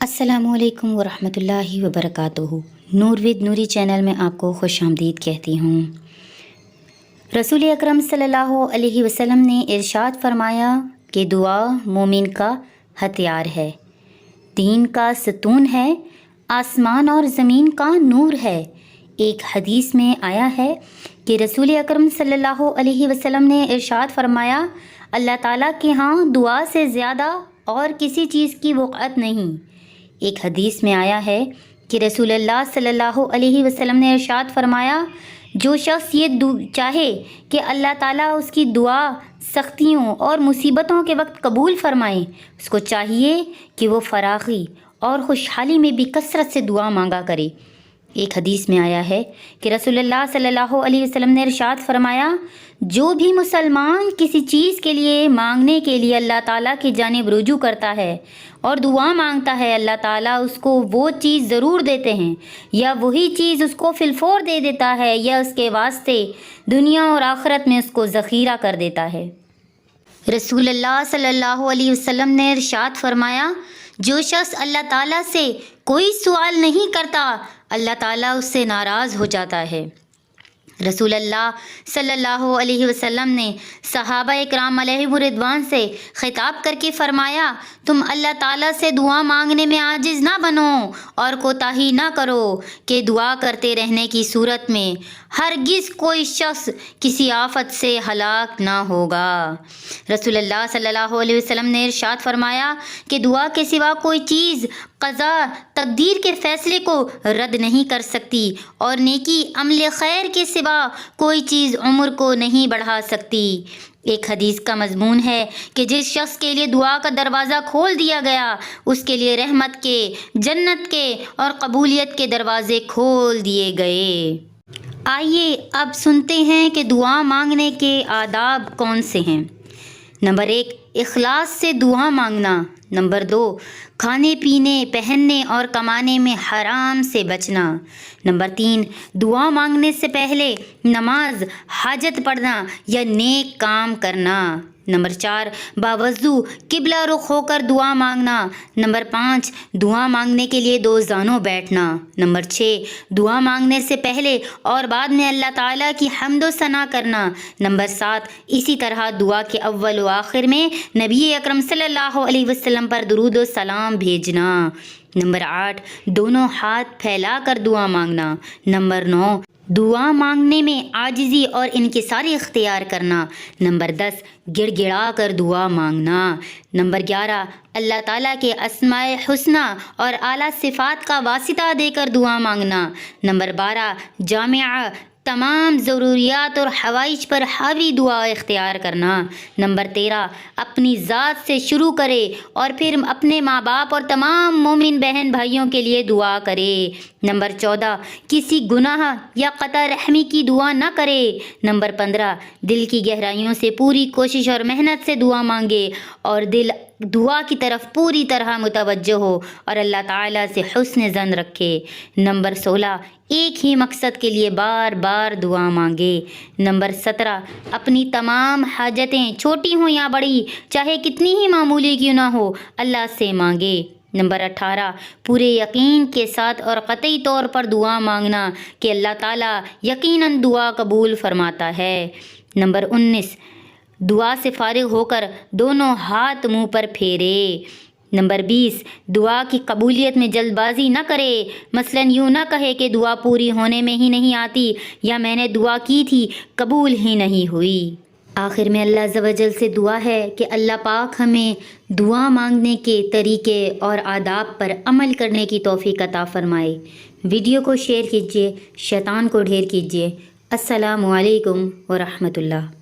السلام علیکم ورحمۃ اللہ وبرکاتہ۔ نور ود نوری چینل میں آپ کو خوش آمدید کہتی ہوں۔ رسول اکرم صلی اللہ علیہ وسلم نے ارشاد فرمایا کہ دعا مومن کا ہتھیار ہے، دین کا ستون ہے، آسمان اور زمین کا نور ہے۔ ایک حدیث میں آیا ہے کہ رسول اکرم صلی اللہ علیہ وسلم نے ارشاد فرمایا، اللہ تعالیٰ کے ہاں دعا سے زیادہ اور کسی چیز کی وقعت نہیں۔ ایک حدیث میں آیا ہے کہ رسول اللہ صلی اللہ علیہ وسلم نے ارشاد فرمایا، جو شخص یہ چاہے کہ اللہ تعالیٰ اس کی دعا سختیوں اور مصیبتوں کے وقت قبول فرمائے، اس کو چاہیے کہ وہ فراخی اور خوشحالی میں بھی کثرت سے دعا مانگا کرے۔ ایک حدیث میں آیا ہے کہ رسول اللہ صلی اللہ علیہ وسلم نے ارشاد فرمایا، جو بھی مسلمان کسی چیز کے لیے مانگنے کے لیے اللہ تعالیٰ کی جانب رجوع کرتا ہے اور دعا مانگتا ہے، اللہ تعالیٰ اس کو وہ چیز ضرور دیتے ہیں، یا وہی چیز اس کو فی الفور دے دیتا ہے، یا اس کے واسطے دنیا اور آخرت میں اس کو ذخیرہ کر دیتا ہے۔ رسول اللہ صلی اللہ علیہ وسلم نے ارشاد فرمایا، جو شخص اللہ تعالیٰ سے کوئی سوال نہیں کرتا، اللہ تعالیٰ اس سے ناراض ہو جاتا ہے۔ رسول اللہ صلی اللہ علیہ وسلم نے صحابہ اکرام علیہم رضوان سے خطاب کر کے فرمایا، تم اللہ تعالیٰ سے دعا مانگنے میں عاجز نہ بنو اور کوتاہی نہ کرو کہ دعا کرتے رہنے کی صورت میں ہرگز کوئی شخص کسی آفت سے ہلاک نہ ہوگا۔ رسول اللہ صلی اللہ علیہ وسلم نے ارشاد فرمایا کہ دعا کے سوا کوئی چیز قضا تقدیر کے فیصلے کو رد نہیں کر سکتی، اور نیکی عمل خیر کے سوا کوئی چیز عمر کو نہیں بڑھا سکتی۔ ایک حدیث کا مضمون ہے کہ جس شخص کے لیے دعا کا دروازہ کھول دیا گیا، اس کے لیے رحمت کے، جنت کے اور قبولیت کے دروازے کھول دیے گئے۔ آئیے اب سنتے ہیں کہ دعا مانگنے کے آداب کون سے ہیں۔ نمبر 1، اخلاص سے دعا مانگنا۔ نمبر 2، کھانے پینے، پہننے اور کمانے میں حرام سے بچنا۔ نمبر 3، دعا مانگنے سے پہلے نماز، حاجت پڑھنا یا نیک کام کرنا۔ نمبر 4، باوضو قبلہ رخ ہو کر دعا مانگنا۔ نمبر 5، دعا مانگنے کے لیے 2 زانوں بیٹھنا۔ نمبر 6، دعا مانگنے سے پہلے اور بعد میں اللہ تعالیٰ کی حمد و ثنا کرنا۔ نمبر 7، اسی طرح دعا کے اول و آخر میں نبی اکرم صلی اللہ علیہ وسلم پر درود و سلام بھیجنا۔ نمبر 8، دونوں ہاتھ پھیلا کر دعا مانگنا۔ نمبر 9، دعا مانگنے میں عاجزی اور انکساری اختیار کرنا۔ نمبر 10، گڑ گڑا کر دعا مانگنا۔ نمبر 11، اللہ تعالیٰ کے اسماء حسنی اور اعلیٰ صفات کا واسطہ دے کر دعا مانگنا۔ نمبر 12، جامعہ تمام ضروریات اور حوائج پر حاوی دعا اختیار کرنا۔ نمبر 13، اپنی ذات سے شروع کرے اور پھر اپنے ماں باپ اور تمام مومن بہن بھائیوں کے لیے دعا کرے۔ نمبر 14، کسی گناہ یا قطع رحمی کی دعا نہ کرے۔ نمبر 15، دل کی گہرائیوں سے پوری کوشش اور محنت سے دعا مانگے اور دل دعا کی طرف پوری طرح متوجہ ہو اور اللہ تعالیٰ سے حسن ظن رکھے۔ نمبر 16، ایک ہی مقصد کے لیے بار بار دعا مانگے۔ نمبر 17، اپنی تمام حاجتیں چھوٹی ہوں یا بڑی، چاہے کتنی ہی معمولی کیوں نہ ہو، اللہ سے مانگے۔ نمبر 18، پورے یقین کے ساتھ اور قطعی طور پر دعا مانگنا کہ اللہ تعالیٰ یقیناً دعا قبول فرماتا ہے۔ نمبر 19، دعا سے فارغ ہو کر دونوں ہاتھ منہ پر پھیرے۔ نمبر 20، دعا کی قبولیت میں جلد بازی نہ کرے، مثلاً یوں نہ کہے کہ دعا پوری ہونے میں ہی نہیں آتی، یا میں نے دعا کی تھی قبول ہی نہیں ہوئی۔ آخر میں اللہ عز و جل سے دعا ہے کہ اللہ پاک ہمیں دعا مانگنے کے طریقے اور آداب پر عمل کرنے کی توفیق عطا فرمائے۔ ویڈیو کو شیئر کیجیے، شیطان کو ڈھیر کیجیے۔ السلام علیکم ورحمۃ اللہ۔